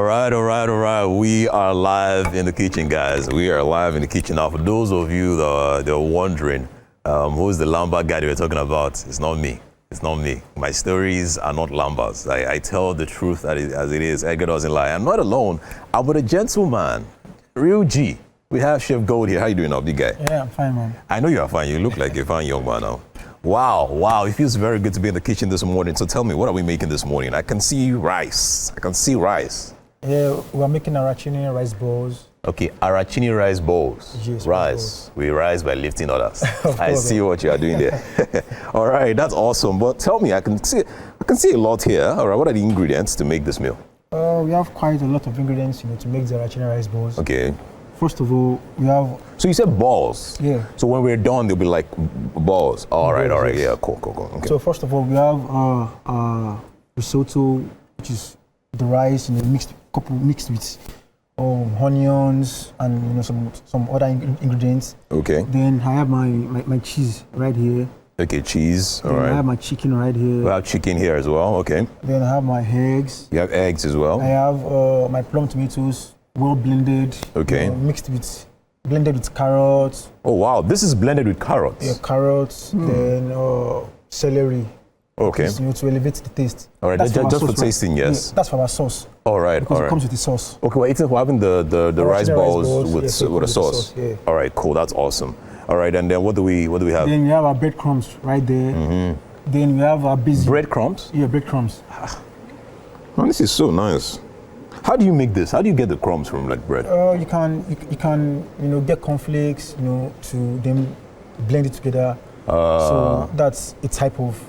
All right. We are live in the kitchen, guys. We are live in the kitchen. Now, for those of you that are wondering, who's the Lamba guy we're talking about? It's not me. It's not me. My stories are not Lambas. I tell the truth as it is. Edgar doesn't lie. I'm not alone. I'm with a gentleman, real G. We have Chef Gold here. How you doing, big guy? Yeah, I'm fine, man. I know you are fine. You look like a fine young man now. Wow. It feels very good to be in the kitchen this morning. So tell me, what are we making this morning? I can see rice. Yeah, we're making Arancini rice balls. Okay, Arancini rice balls. Yes, rice. We rise by lifting others. I course, see what you are doing there. All right, that's awesome. But tell me, I can see a lot here. All right, what are the ingredients to make this meal? We have quite a lot of ingredients, to make the Arancini rice balls. Okay. First of all, we have. So you said balls. Yeah. So when we're done, they'll be like balls. All right. Yes. Yeah, cool. Okay. So first of all, we have risotto, which is the rice, mixed with onions and some other ingredients. Okay. Then I have my cheese right here. Okay, cheese. All right. I have my chicken right here. We have chicken here as well. Okay. Then I have my eggs. You have eggs as well. I have my plum tomatoes, well blended. Okay. Blended with carrots. Oh wow, this is blended with carrots. Yeah, carrots. Then celery. Okay. To elevate the taste. All right, just for tasting, yes. Yeah, that's for our sauce. All right. Because it comes with the sauce. Okay, we're having the rice balls with a sauce. Yeah. All right, cool. That's awesome. All right, and then what do we have? Then we have our breadcrumbs right there. Mm-hmm. Then we have our basil. Breadcrumbs? Yeah, breadcrumbs. Oh, this is so nice. How do you make this? How do you get the crumbs from like bread? You can get cornflakes, to then blend it together. So that's a type of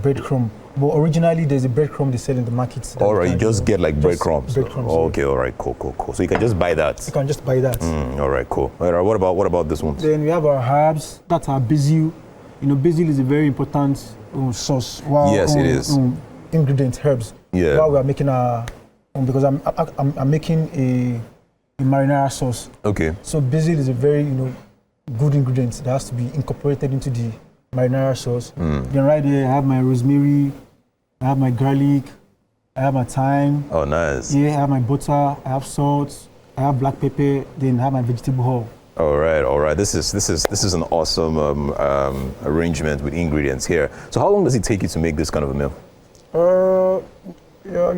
breadcrumb. But originally, there's a breadcrumb they sell in the market. All right, you just get like breadcrumbs. Breadcrumbs. Okay, all right, cool. So you can just buy that. You can just buy that. All right, cool. All right, what about this one? Then we have our herbs. That's our basil. Basil is a very important sauce. Yes, it is. Ingredient herbs. Yeah. While we are making because I'm making a marinara sauce. Okay. So basil is a very good ingredient that has to be incorporated into the marinara sauce. Then right here I have my rosemary, I have my garlic, I have my thyme. Oh, nice. Yeah, I have my butter, I have salt, I have black pepper, then I have my vegetable oil. All right. This is an awesome arrangement with ingredients here. So how long does it take you to make this kind of a meal?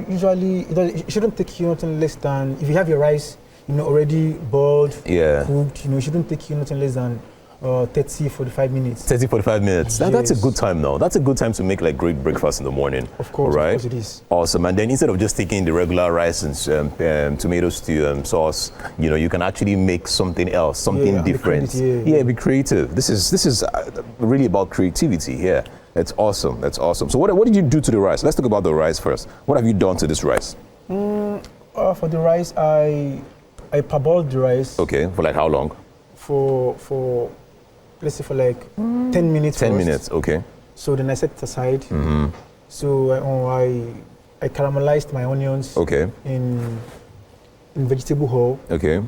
Usually it shouldn't take you nothing less than, if you have your rice already boiled, cooked, it shouldn't take you nothing less than 30-45 minutes. 30-45 minutes. Yes. That's a good time now. That's a good time to make like great breakfast in the morning. Of course, right? Of course it is. Awesome. And then instead of just taking the regular rice and tomato stew sauce, you can actually make something else, something different. Be creative. This is really about creativity here. That's awesome. So what did you do to the rice? Let's talk about the rice first. What have you done to this rice? For the rice, I parboiled the rice. Okay. For like how long? For let's say for like 10 minutes. 10 minutes. Okay. So then I set it aside. So I caramelized my onions. Okay. In vegetable oil. Okay.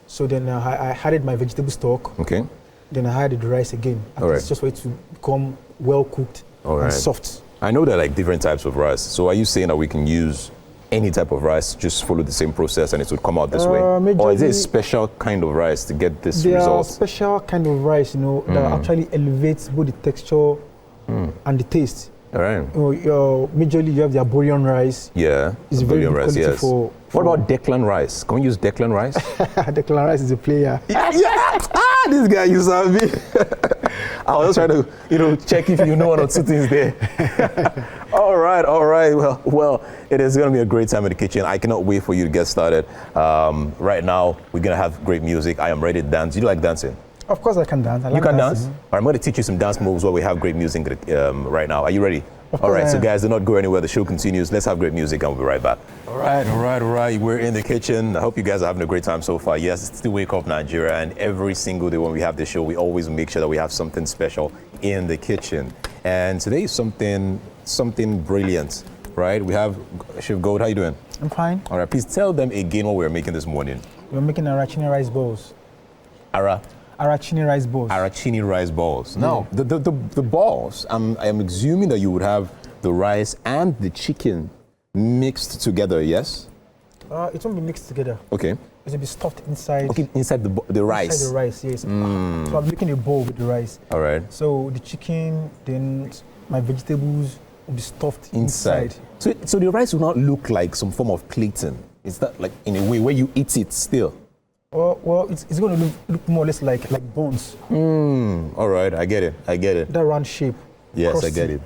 So then I added my vegetable stock. Okay. Then I added the rice again. All right. It's just for it to become well cooked and soft. I know there are like different types of rice. So are you saying that we can use any type of rice, just follow the same process and it would come out this way? Or is it a special kind of rice to get this result? There are special kind of rice, that actually elevates both the texture and the taste. All right. Majorly you have the Arborean rice. Yeah, it's very good quality, yes. What about Declan rice? Can we use Declan rice? Declan rice is a player. Yeah! This guy, you saw me. I was just trying to, check if you know one or two things there. All right. Well, it is going to be a great time in the kitchen. I cannot wait for you to get started. Right now, we're going to have great music. I am ready to dance. You like dancing? Of course I can dance. You can dance? All right, I'm going to teach you some dance moves while we have great music right now. Are you ready? All right, so guys, do not go anywhere. The show continues. Let's have great music and we'll be right back. All right. We're in the kitchen. I hope you guys are having a great time so far. Yes, it's the Wake Up Nigeria, and every single day when we have the show, we always make sure that we have something special in the kitchen. And today is something brilliant, right? We have Chef Gold. How you doing? I'm fine. All right, please tell them again what we're making this morning. We're making Arancini rice balls. Arancini rice balls. Arancini rice balls. Now, the balls, I'm assuming that you would have the rice and the chicken mixed together, yes? It won't be mixed together. Okay. It will be stuffed inside. Okay, inside the rice. Inside the rice, yes. So I'm making a bowl with the rice. All right. So the chicken, then my vegetables will be stuffed inside. So the rice will not look like some form of plating. Is that like in a way where you eat it still? Well, it's going to look more or less like bones. All right, I get it. That round shape. Yes, crusty,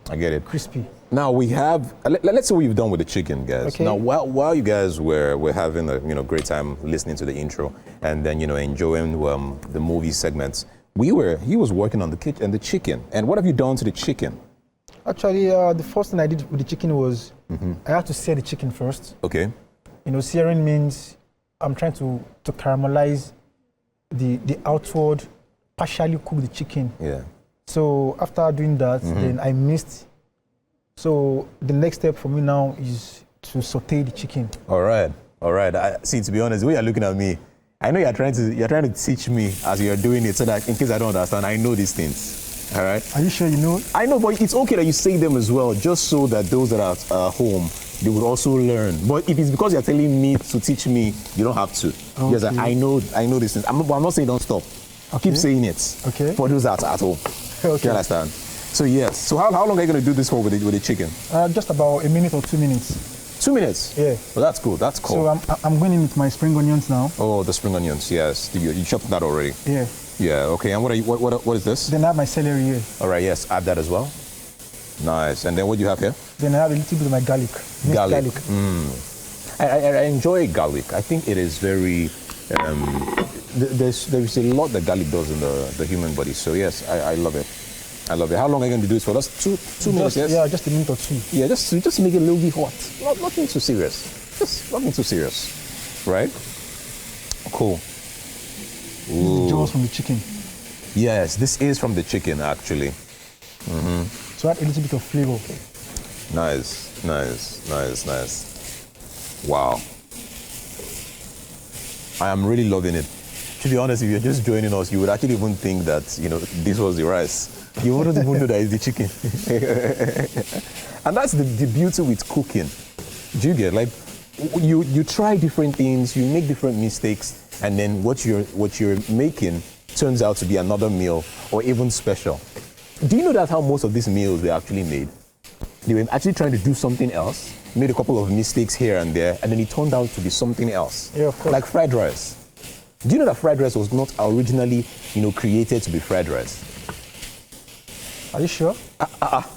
I get it. Crispy. Now we have. Let's see what you've done with the chicken, guys. Okay. Now, while you guys were having a great time listening to the intro and then enjoying the movie segments, he was working on the chicken. And what have you done to the chicken? Actually, the first thing I did with the chicken was I had to sear the chicken first. Okay. Searing means I'm trying to caramelize the outward, partially cook the chicken. Yeah. So after doing that, then I mixed. So the next step for me now is to saute the chicken. All right. See, to be honest, the way you're looking at me, I know you're trying to teach me as you're doing it, so that in case I don't understand, I know these things. All right. Are you sure you know? I know, but it's okay that you say them as well, just so that those that are at home, they would also learn. But if it's because you're telling me to teach me, you don't have to. Okay. Because I know these things. I'm not saying don't stop. I'll keep saying it. Okay. For those at home. Okay. You understand? So yes. So how long are you going to do this for with the chicken? Just about a minute or 2 minutes. 2 minutes? Yeah. Well, that's cool. That's cool. So I'm going in with my spring onions now. Oh, the spring onions. Yes. You chopped that already. Yeah. Yeah. Okay. And what is this? Then I have my celery here. All right. Yes. Add that as well. Nice. And then what do you have here? Then I have a little bit of my garlic. Garlic. I enjoy garlic. I think it is very. There's a lot that garlic does in the human body. So yes, I love it. I love it. How long are you going to do this for? That's two minutes, yes? Yeah, just a minute or two. Yeah, just make it a little bit hot. Nothing too serious. Just nothing too serious. Right? Cool. This is jaws from the chicken. Yes, this is from the chicken, actually. So add a little bit of flavor. Nice. Wow. I am really loving it. To be honest, if you're just joining us, you would actually even think that, this was the rice. You wouldn't even know that it's the chicken. And that's the beauty with cooking. Do you get? Like, you try different things, you make different mistakes, and then what you're making turns out to be another meal or even special. Do you know that's how most of these meals were actually made? They were actually trying to do something else, made a couple of mistakes here and there, and then it turned out to be something else. Yeah, of course. Like fried rice. Do you know that fried rice was not originally, created to be fried rice? Are you sure?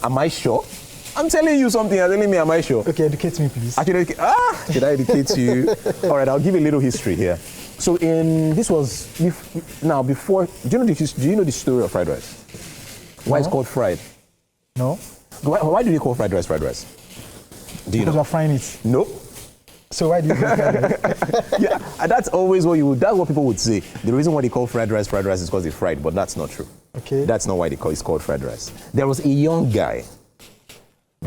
Am I sure? I'm telling you something. You're telling me, am I sure? Okay, educate me, please. Actually, did I educate you? All right, I'll give you a little history here. So do you know the story of fried rice? Why it's called fried? No. Why do they call fried rice? Do you Because know? we're frying it. No. So why do you call fried rice? Yeah, and that's always that's what people would say. The reason why they call fried rice is because they fried, but that's not true. Okay. That's not why it's called fried rice. There was a young guy,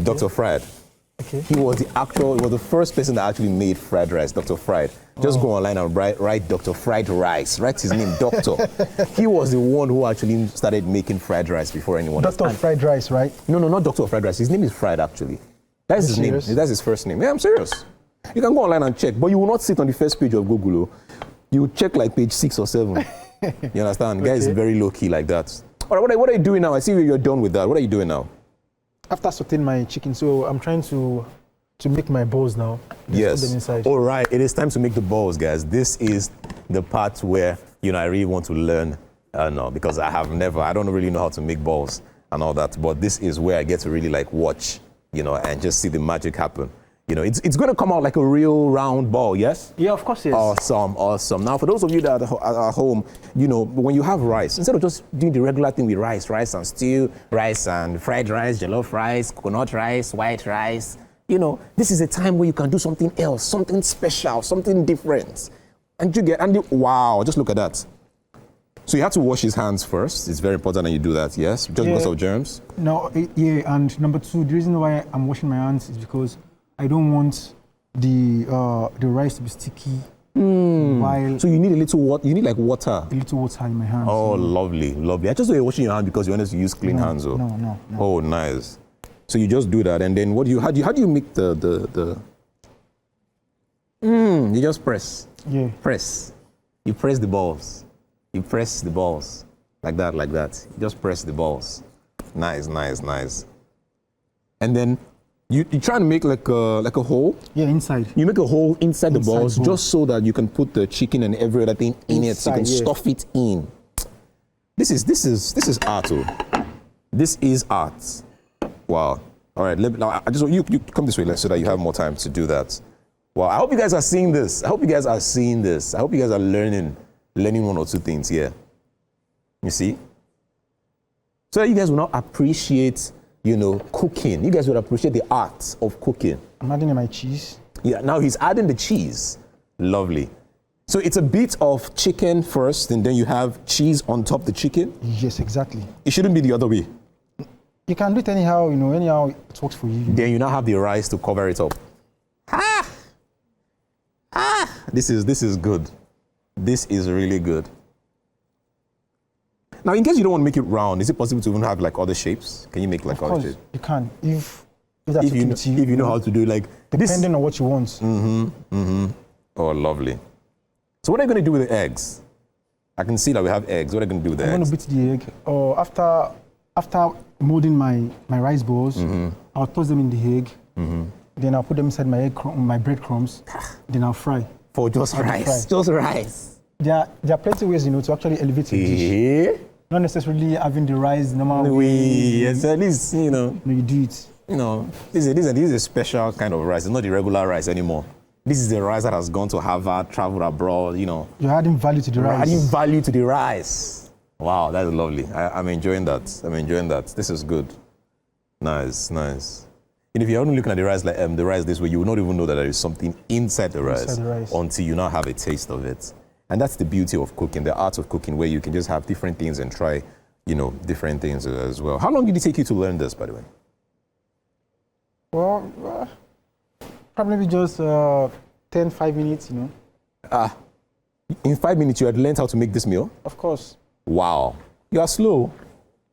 Dr. Fried. Okay. He was the first person that actually made fried rice, Dr. Fried. Just go online and write Dr. Fried Rice. Write his name, Doctor. He was the one who actually started making fried rice before anyone else. Dr. Fried Rice, right? No, not Dr. Fried Rice. His name is Fried, actually. That's his name. That's his first name. Yeah, I'm serious. You can go online and check, but you will not sit on the first page of Google. You will check like page 6 or 7. You understand? Okay. Guy is very low-key like that. All right, what are you doing now? I see you're done with that. What are you doing now? After sauteing my chicken, so I'm trying to make my balls now. Yes. Put them inside. All right, it is time to make the balls, guys. This is the part where, I really want to learn, because I don't really know how to make balls and all that, but this is where I get to really watch, and just see the magic happen. It's going to come out like a real round ball, yes? Yeah, of course, yes. Awesome. Now, for those of you that are at home, when you have rice, instead of just doing the regular thing with rice and stew, rice and fried rice, jollof rice, coconut rice, white rice, this is a time where you can do something else, something special, something different. Wow, just look at that. So you have to wash his hands first. It's very important that you do that, yes? Just because of germs? No, and number 2, the reason why I'm washing my hands is because I don't want the rice to be sticky. So you need a little water. You need water. A little water in my hands. Oh, lovely. I just know you're washing your hands because you want us to use clean hands. No. Oh, nice. So you just do that, and then how do you make the? You just press. Yeah. Press. You press the balls. You press the balls. Like that, like that. You just press the balls. Nice, nice, nice. And then you try to make like a hole. Yeah, inside. You make a hole inside the balls ball. just so that you can put the chicken and every other thing in it. So you can Inside, yeah. stuff it in. This is art. Oh. This is art. Wow. All right. Now I just want you come this way so that you have more time to do that. Wow. I hope you guys are seeing this. I hope you guys are seeing this. I hope you guys are learning one or two things here. You see? So that you guys will not appreciate, cooking. You guys will appreciate the art of cooking. I'm adding in my cheese. Yeah, now he's adding the cheese. Lovely. So it's a bit of chicken first, and then you have cheese on top of the chicken? Yes, exactly. It shouldn't be the other way. You can do it anyhow, anyhow it works for you. Then you now have the rice to cover it up. This is good. This is really good. Now, in case you don't want to make it round, is it possible to even have like other shapes? Can you make like other shapes? You can. If that's If you know how to do like depending this. on what you want. Oh, lovely. So what are you going to do with the eggs? I can see that we have eggs. What are you going to do with the I'm eggs? going to beat the egg. Or after molding my rice balls, I'll toss them in the egg. Then I'll put them inside my breadcrumbs. Then I'll fry. For just rice. Just rice. There are plenty of ways, to actually elevate a dish. Not necessarily having the rice normal way. Yes, at least, You do it. this is a special kind of rice. It's not the regular rice anymore. This is the rice that has gone to Harvard, traveled abroad, You're adding value to the rice. Adding value to the rice. Wow, that's lovely. I'm enjoying that. This is good. Nice, nice. And if you're only looking at the rice like the rice this way, you will not even know that there is something inside the rice until you now have a taste of it. And that's the beauty of cooking, the art of cooking, where you can just have different things and try, different things as well. How long did it take you to learn this, by the way? Well, probably just 5 minutes, In 5 minutes, you had learned how to make this meal? Of course. Wow. You are slow.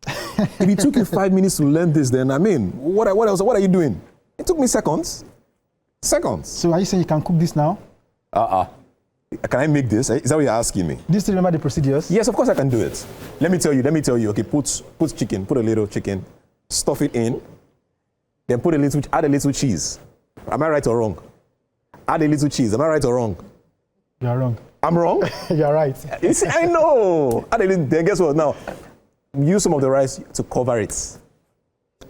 If it took you 5 minutes to learn this, then what else? What are you doing? It took me seconds. Seconds. So are you saying you can cook this now? Can I make this? Is that what you're asking me? Do you still remember the procedures? Yes, of course I can do it. Let me tell you. Okay, put chicken, put a little chicken, stuff it in, then add a little cheese. Am I right or wrong? Add a little cheese. Am I right or wrong? You are wrong. I'm wrong? You're right. You see, I know. Add a little, then guess what? Now, use some of the rice to cover it.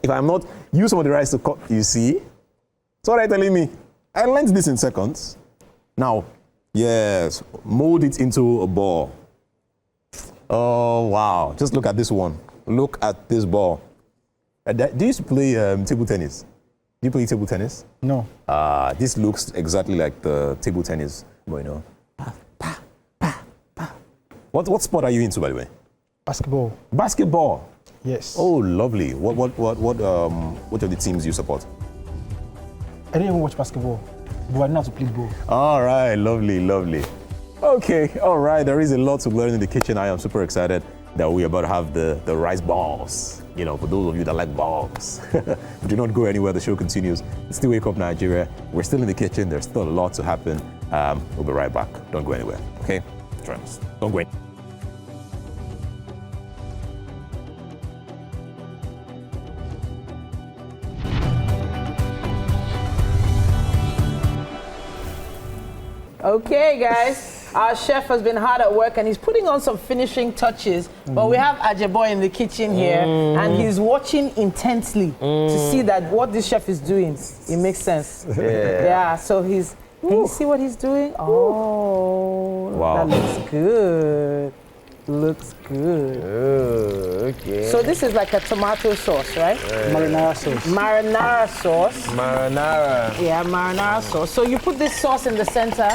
If I'm not, use some of the rice to cover. You see? So what are you telling me? I learned this in seconds. Now, yes, mold it into a ball. Oh, wow. Just look at this one. Look at this ball. Do you used to play table tennis? Do you play table tennis? No. This looks exactly like the table tennis. But What sport are you into, by the way? Basketball. Basketball? Yes. Oh, lovely. What of the teams do you support? I didn't even watch basketball, but I know how to play ball. All right, lovely. Okay, all right. There is a lot to learn in the kitchen. I am super excited that we're about to have the rice balls. For those of you that like balls. But do not go anywhere. The show continues. It's still Wake Up Nigeria. We're still in the kitchen. There's still a lot to happen. We'll be right back. Don't go anywhere. Okay? Trust. Don't go anywhere. Okay, guys, our chef has been hard at work and he's putting on some finishing touches. But we have Ajabo in the kitchen here and he's watching intensely to see that what this chef is doing, it makes sense. Yeah, so he's, can you see what he's doing? Oh, wow. That looks good. Looks good. Oh, okay. So this is like a tomato sauce, right? Marinara sauce. Marinara sauce. Marinara. Yeah, marinara sauce. So you put this sauce in the center,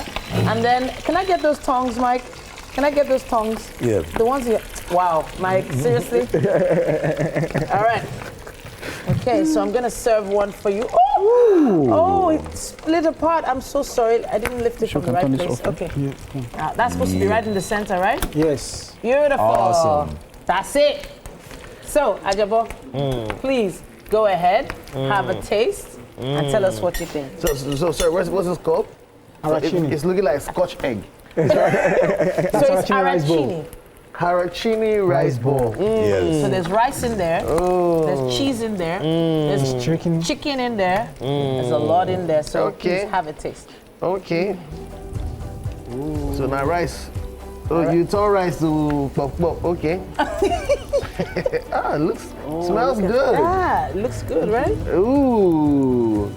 and then, can I get those tongs, Mike? Can I get those tongs? Yeah. The ones here. Wow, Mike, seriously? All right. Okay, so I'm gonna serve one for you. Oh, it split apart. I'm so sorry. I didn't lift it from the right place. Okay. Yeah. That's supposed to be right in the center, right? Yes. Beautiful. Awesome. That's it. So, Ajabo, please go ahead, have a taste, and tell us what you think. So, sir, what's this called? Arancini. It's looking like Scotch egg. So it's Arancini rice bowl. arancini. Arancini rice ball. Yes. So there's rice in there. There's cheese in there. There's chicken in there. There's a lot in there. So Okay. please have a taste. Okay. So now rice. Oh, you turn rice to pop. Okay. Smells good. Ah, it looks good, right? Ooh.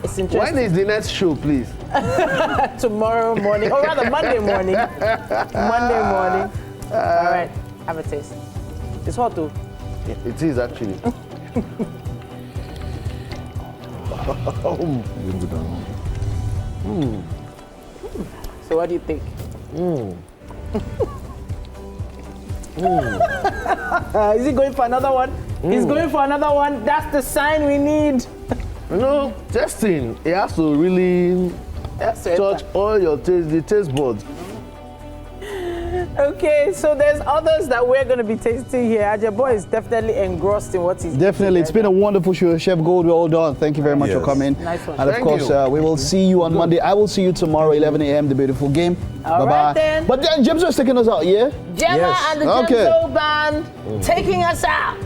It's When interesting. is the next show, please? Tomorrow morning, or rather Monday morning. Monday morning. All right, have a taste. It's hot too. It is actually. So what do you think? Is he going for another one? He's going for another one. That's the sign we need. You know, testing, it has to really touch all your the taste buds. Okay, so there's others that we're going to be tasting here. Ajabo is definitely engrossed in what he's Definitely. It's been a wonderful show. Chef Gold, we're all done. Thank you very much Yes. for coming. Nice one. And of Thank course, you. we will see you on Monday. I will see you tomorrow, 11 a.m., the beautiful game. All Bye-bye. right, then. But then James was taking us out, yeah? Gemma Yes. and the Okay. Gemso Band taking us out.